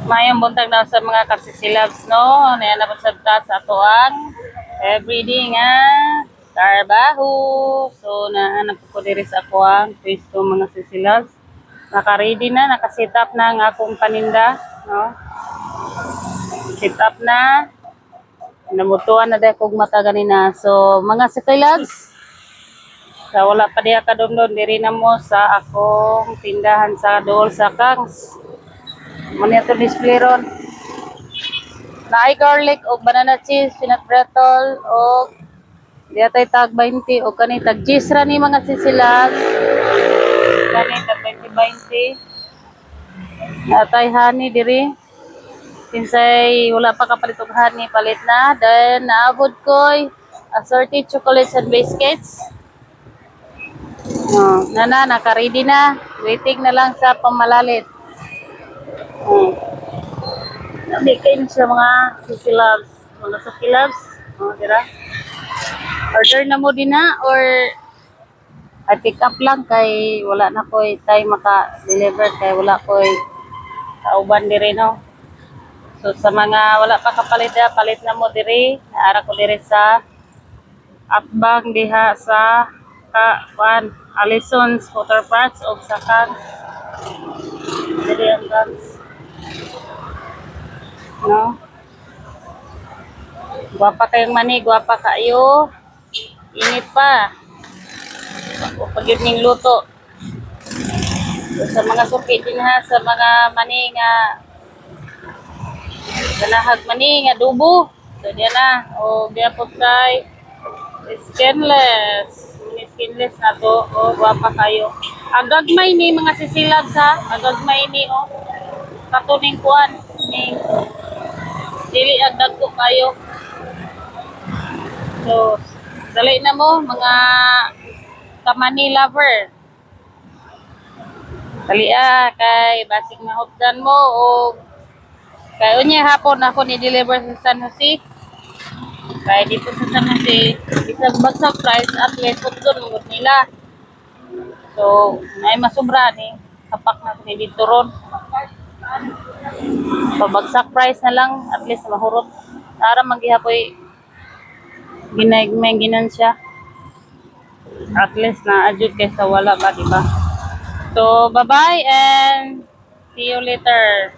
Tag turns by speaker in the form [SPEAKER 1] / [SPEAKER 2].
[SPEAKER 1] Mayong buntag na sa mga kasisilabs, no? Nayan na po sa ato ang everyday nga trabaho. So, nahanap ko diri sa ako ang pwesto mga sisilabs. Naka-ready na, naka-set up na ang akong paninda, no? Set up na. Namutuan na dahil kong mata ganina. So, mga sisilabs, sa wala pa diya kadondon, diri na mo sa akong tindahan sa dool sa Kangs. Muna ito display ron. Naay garlic o banana cheese, peanut brittle o diya tay tag 20 o kani tag cheese ra ni mga sisilag. Kani tag 20-20. Natay honey diri. Sinsay wala pa kapalit og honey, palit na. Then naabot koy assorted chocolates and biscuits. Naka-ready na. Waiting na lang sa pamalalit. Nabikin siya mga sisilabs. Mga sukilabs. Dira. Order na mo din na or pick up lang kay wala na ko'y time maka-deliver kay wala ko'y kauban diri, no? So sa mga wala pa kapalit na, palit na mo diri. Naara ko diri sa Atbang diha sa Alison's Water Parks o sa Kangs. Diri ang Kangs. No? Guwapa kayong mani, guwapa kayo. Init pa. Pag yun ning luto. So, sa mga suki din ha, sa mga mani nga ganahag mani nga dubo. So diyan na. O diya po kay skinless. Skinless na to. O guwapa kayo. Agagmay ni mga sisilabs ha. Agagmay ni o. Katuning kuan. Ni dili agdag ko kayo. So dali na mo mga kamani lover. Dali kay basig mahutdan mo o kay unya hapon ako ni deliver sa San Jose. Kay dito sa San Jose, isang bagsak price at least doon mugod nila. So, ay masubra ni kapak na ko ni dito ron. Pabagsak price na lang at least mahurot. Para maghihapoy ginagmay ginansya. At least na adjud kaysa wala ba, diba? So, bye-bye and see you later.